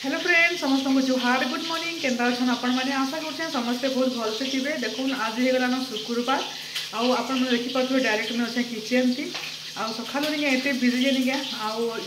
Hello friend समस्त को जुहार good morning केन्ता अच्छन आपण मैंने आशा करते समस्ते बहुत भलसे थे। देखुन आज हो गलान शुक्रवार आपण देखिपे डायरेक्ट में अच्छे किचन थी सका एत बिजी निके आउे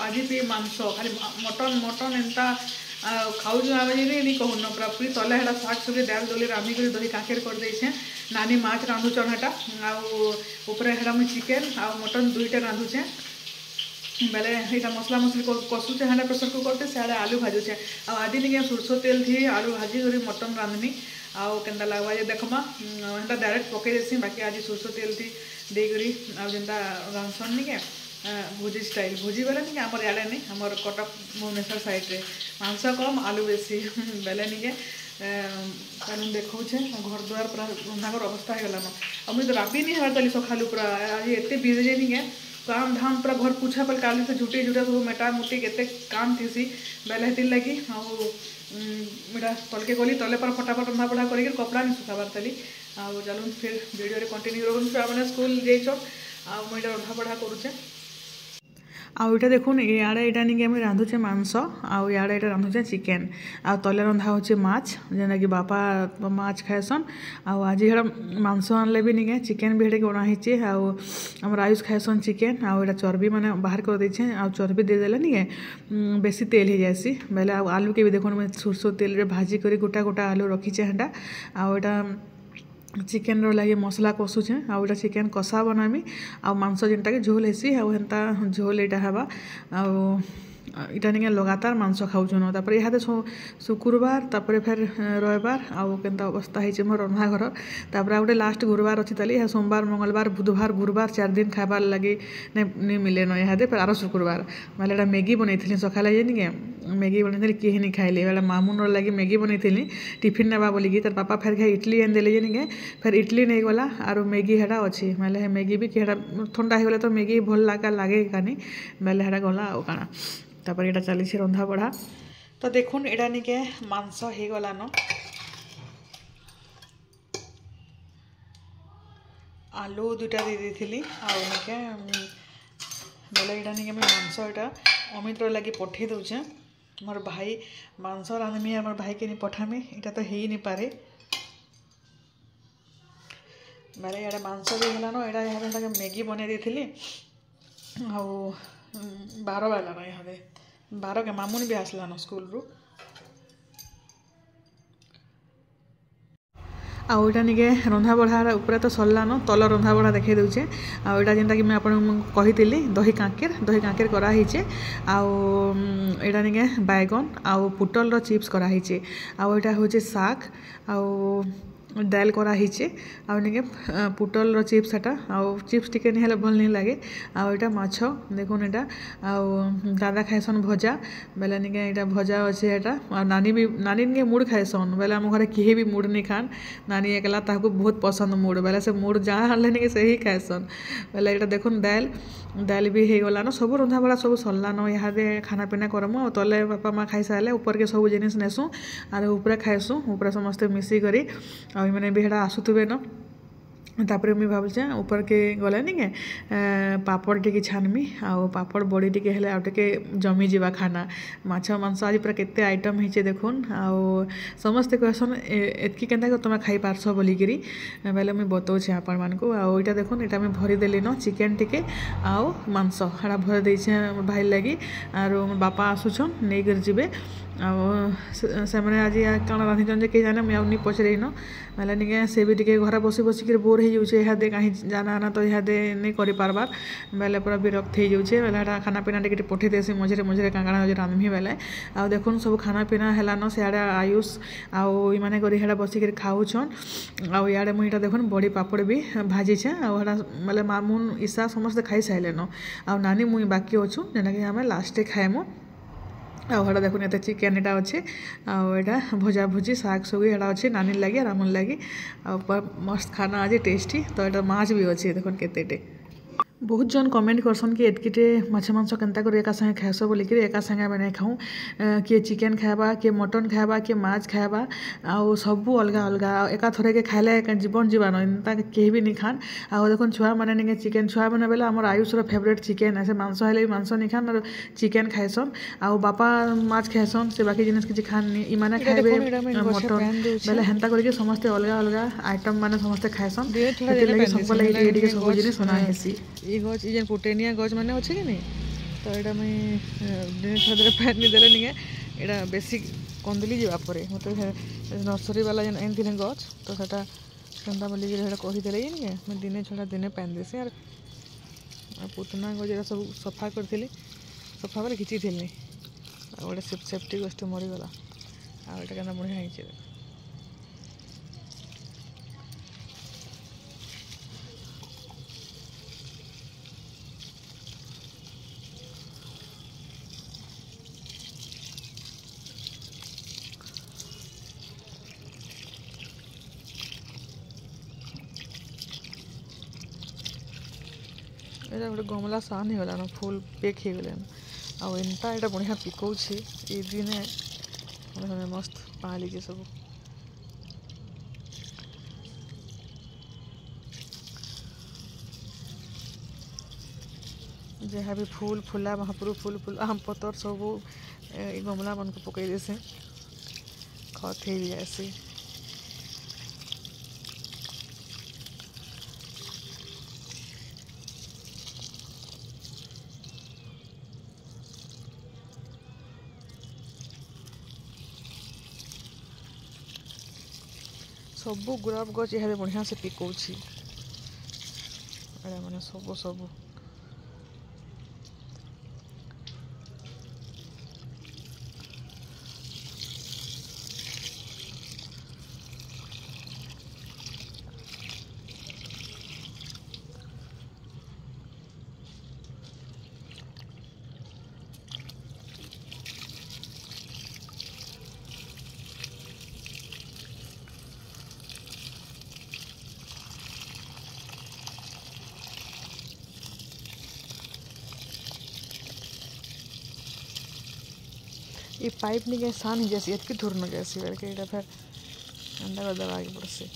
आज भी मांस खाली मटन मटन एंता खाऊ नहीं कहून पूरा पूरी तले है शाग सुबह दाल दली रांधिक दही काकेर कर देछे नानी माछ रांधुचन हेटा आउे मुझे चिकेन आ मटन दुईटा रांधुचे बेले यहाँ मसला मसली कषुचे हाँ प्रेसर कुकर से सियाड़े आलू भाजुचे आज निके सोरष तेल थी आलू भाजी कर मटन रांधनी आउ केन्ता लगवा जे देखमा हेन्ता डायरेक्ट पकई देसी बाकी आज सोरष तेल थी देकरी आनता रांधसन निके भुजी स्टाइल भुजी बेले निके आमर इे नहीं आमर कटक भुवनेश्वर साइड्रे मांस कम आलू बेसी बेले निके कारण देखा घर द्वार पूरा रंधाकर अवस्था हो गलान मुझे राबी नहीं हर तली सका पूरा आज एत बिजी निके काम धाम पूरा घर पुछा पल काली से झुटे झुटा सब मेटा मुटी के काम थी बेले हेती लगी आटा तलके गली तले पर फटाफट रंधा बढ़ा कर कपड़ा नहीं सुखाबार तली चलून फिर वीडियो कंटिन्यू रोन छुआ मैंने स्कूल जाइछन मुझे रंधा बढ़ा करुचे आउटा देखुन इे यहाँ नहीं रांधुचे मांस आउ इे रांधुचे चिकेन आ तले रंधा होचे माछ जेना कि बापा माछ खाएसन आज यहाँ मांस आनले भी नहीं चिकेन भी हेटे बनाही आम आयुष खाएसन चिकेन आटा चर्बी मैंने बाहर कर देछे आ चर्बी देदेले नहीं बेसी तेल हो जासी बेले आलू के भी देखुन मैं सोरष तेल भाजी कर गोटा गोटा आलू रखीचे हेटा आटा चिकेन लगे मसला कषुचे आटा चिकेन कषा बनामी मांस जेनटा के झोल हेसी हेन्ता झोल यहाँ हवा इटा नहीं लगातार मांस खाऊन तापर यहाँ शुक्रवार तापर फिर रविवार आंता अवस्था है मोर रंधा घर तापर गोटे लास्ट गुरुवार अच्छी ताली यहाँ सोमवार मंगलवार बुधवार गुरुवार 4 दिन खाबार लगे नहीं मिले न यहाँ फिर आर शुक्रवार मैं मैगी बनई सका नहीं मैगी बनई किए नहीं खाइले बेला मामून लगे मैगी बनई टिफिन नेबा बोलिकी तार पापा फिर खाई इडली आनदेले नहीं फिर इडली नहीं गला आर मैगी हेटा अच्छी मैंने मैगी भी ठंडा हो गला तो मैगी भल लगे कानी बेले हेटा गला काना तापर यहाँ चली रंधा बढ़ा तो देखुन एटा निके मांस हो गलान आलू दुटा दे दी आके बोले यहाँ निके मांस यहाँ अमित लगे पठे दूचे मोर भाई मांस रांधमी मोर भाई के नहीं पठामी यहाँ तो हो नहीं पारे बोले यहाँ मांस भी गलान यहाँ मैगी बनई दी आ 12 बाजलान यहाँ 12 के मामून भी आसलान स्कूल रू आटा निके रंधा बढ़ा ऊपर तो सरलान तल रंधा बढ़ा देखा दूचे आटा जेनटा कि मैं आपको कही दही कांकेर कराहीचे आटा निके बैगन आउ पुटल चिप्स कराहीचे आटा हूँ साग आउ दाल कराहीचे आके पुटल चिप्स एटा चिप्स टिके नहीं हेल्ले भल नहीं लगे आटा माछ देखुन यहाँ दादा खाएसन भजा बेले निके यहाँ भजा अच्छे यहाँ नानी निके मुड़ खाएसन बेले आम घर किए भी मुड़ नहीं खान नानी एकला ताको बहुत पसंद मुड़ बेले से मुड़ जहाँ आनले निके से ही खाएसन बेले यहाँ देखुन दाल भी हो गलान सब रंधा बड़ा सब सरलान यहाँ खाना पीना करमु तले बापा माँ खाई सारे ऊपर के सब जिनिस नेसु आर ऊपर खाएसु ऊपर समस्ते मिसिकी मैंने भी हेटा आसुवे न तापर मुझे भावुचे ऊपर के गले नहीं पापड़ टी छानमी पापड़ बड़ी टी हेल्ले आउटे जमी जावा खाना माछ मांस आज पूरा केते आइटम होचे देखुन समस्ते कहसन एतकी केन्ता तुम खाई पार्स बोलिकी बेले मुझे बताऊे आपण मानक आटा देखुन यहाँ मुझे भरीदेली न चिकेन टिके आउ मांस हाँ भरी देछे भाई लगी आर बापा आसुछन नहीं कर जीवे से मैंने आज कौन रांधीचन कहीं जाने मुझे नहीं पचरई न बेले निके से भी टे घर बसी बसिक बोर हो जाऊे यहाँ कहीं जाना आना तो यहाँ नहीं कर पार्बार बेले पूरा विरक्त हो जाऊे बेले खाना पीना टे पठे देसी मझे मझे काଣା रांधमी बेले आ देखुन सब खाना पीना है सियाड़े आयुष आने कर बसिक खाऊन आड़े मुझे देखुन बड़ी पापड़ भी भाजीचे आले मामून ईशा समस्ते खाई सारे आ नानी मुई बाकी अच्छू जेना कि आम लास्ट खाएमु आटा देखुन ये चिकेन यहाँ अच्छे आटा भजा भुजी साग सुग यहाँ अच्छे नानी लगे रामन लगे मस्त खाना आज टेस्टी तो यहाँ माछ भी अच्छे देखुन केते बहुत जन कमेंट करसन कि एतकिटे माछ मांस केन्ता कर एका संगे खाएस बोलिकी एका संगे बने खाऊँ किए चिकेन खाएबा किए मटन खाएबा किए माछ खाएबा आउ सबू अलग अलग एका थरे के खाइले जीवन जीवान एंता केही भी नहीं खान आउ देखुन छुआ मैंने निके चिकेन छुआ मैंने बेले आम आयुष फेवरेट चिकेन ऐसे मांस हेल्ले मांस नहीं खान और चिकेन खाएसन आउ बापा माछ खाएसन से बाकी जिनिस किसी खान इमाने खाइबे मटन बेले हेन्ता करके समस्ते अलग अलग आइटम माने समस्ते खाएसन लगे सब लगे टिके सब जिनिस बना हेसी ये गच ये पुटेनिया गच मैंने अच्छे कि नहीं तो यहाँ मुझे दिन छात्र पानी देले नहीं यहाँ बेसी कंदुली जावापर मत नर्सरी वाला जेन आनी गच तो सेटा केन्ता बोलिकी कहीदे नहीं मैं दिने छड़ा दिने पानी देसी आर पुतना गज सब सफा करी सफा कर खिची थी गोटे सेफ्टी गछटे मरीगला आटा क्या बढ़िया है এটা গোটে গমলা সান হয়ে গলান ফুল পেক হয়ে গলান আনতা এটা বড়িয়া পিকৌছি এই দিনে মস্ত পালিছে সব जहाँ भी फूल फुला महापुर फूल फूल आम पतर सब गमला मन को पकई देसे खत हो जासी सबू गुलाब गच यहाँ बढ़िया से पिकौची मैंने सब सब ये पाइप नहीं गए सान ही जैसी इतनी दूर न जैसी करके इधर फिर अंदर दबा के पड़े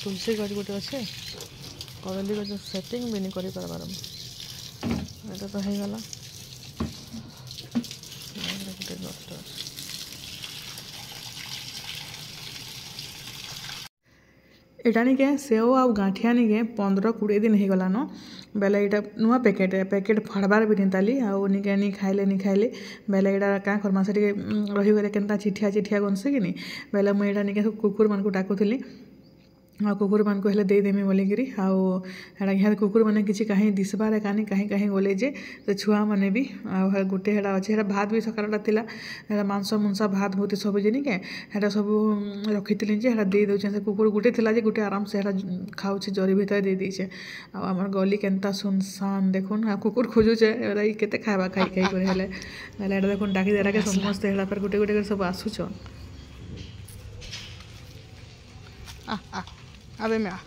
तुलसी गज गोटे अच्छे कदली गज सेटिंग भी नहीं कर पार ये तो होगला गोटे गछ एटा निके सेव आ गांठिया निके 15-20 दिन हो गलान बेले यहाँ नुआ पैकेट फाड़बार भी नहीं ताली आउ निके नहीं खाइले बेले यहाँ क्या करमा से रहीगले केन्ता चिठिया चिठिया गनसे कि नहीं बेले मुझे निके कुकुर मान को डाकुली आ कुकुर मान को हेले देदेमी बोलिकी आउ कुकुर मैंने किसी कहीं दिशबार कहीं कहीं कहीं गले जे तो छुआ मैंने भी आ गोटे हेड़ा अच्छे भात भी सकाळटा थिला मांस मुंसा भात भूति सब जिनिके हेटा सब रखी हेटा दे दौचे से कुकुर गोटे थिला जे गोटे आराम से हेटा खाऊे जरी भीतर दे दीचे आमर गली केन्ता सुनसान देखुन कुकुर खोजुचे केते खाइबा खाई खाई कर हेले हेटा देखुन डाकी देरा के समस्त हेड़ा पर गोटे गोटे सब आसुचन अबे मैं आ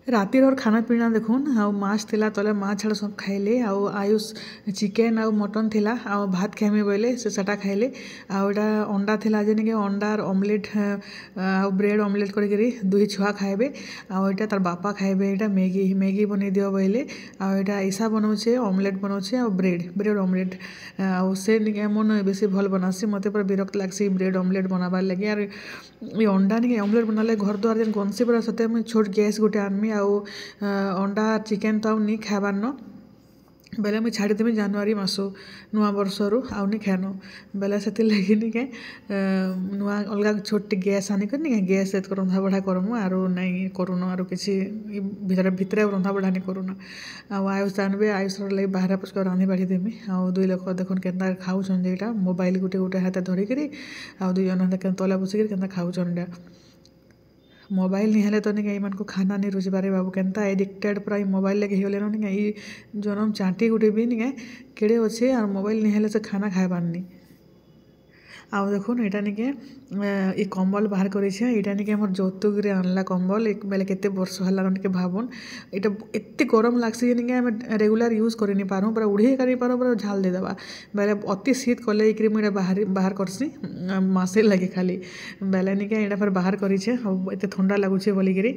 रातिर खाना पीना देखुन आउ माछ थिला तले माछ छाड़ सब खाइले आउ आयुष चिकेन आउ मटन थिला आउ भात खाइमे बोले से सटा खाइले आउ एटा अंडा थिला जे निके अंडार ऑमलेट आउ ब्रेड ऑमलेट करके दुई छुआ खाइबे आउ एटा तार बापा खाइबे एटा मैगी मैगी बनै दियो बोले आउ एटा ऐसा बनाउछे ऑमलेट बनाउछे आउ ब्रेड ऑमलेट आउ से निके मन बेसी भल बनासी मते पर विरक्त लागसी ब्रेड ऑमलेट बनाबार लगे यार ये अंडा निके ऑमलेट बनाले घर द्वार जेन गनसी पड़ा सते मैं छोट गैस गोटे आनमी आउ अंडा चिकेन तो आउ नी खाबार न बेले मुझे छाड़ीदेमी जानुरी मस नुआ वर्षर आउ नी खानो बेले से लगे निके नुआ अलग छोट गैस आनिक निके गैस रंधा बढ़ा करमु आरो नहीं करुन आरो किसी भितर भितर रंधा बढ़ा नहीं करुन आउ आयुष जानबे आयुष लगे बाहर पचक रांधि बाढ़ी देमी आउ दुई लोक देखुन केन्ता खाऊन जेटा मोबाइल गुटे गुटे हाथ धरिकी आउ दुई जन के तले बसिक केन्ता खाऊन मोबाइल नहीं हेले तो नहीं मान को खाना नहीं रुचि पारे बाबू केन्ता एडिक्टेड पूरा मोबाइल लगे होले नहीं जनम चाटी गुटे भी नहीं केड़े अच्छे और मोबाइल नहीं हेले से खाना खाइबार नहीं आउ देखुन यहाँ निके ये कम्बल बाहर करेटा निके मोर जौतुक आनला कम्बल एक बेले केते वर्ष हला निके भाबुन एटा एत्ते गरम लागसी निके हम रेगुलर यूज करि नि पारू पूरा उड़े करि पारू पूरा झाल दे देबा बेले अति शीत कले एकरी मुडा बाहर करसी मासे लगे खाली बेले निके एटा फिर बाहर करिछे एते ठंडा लागुछे बोली करी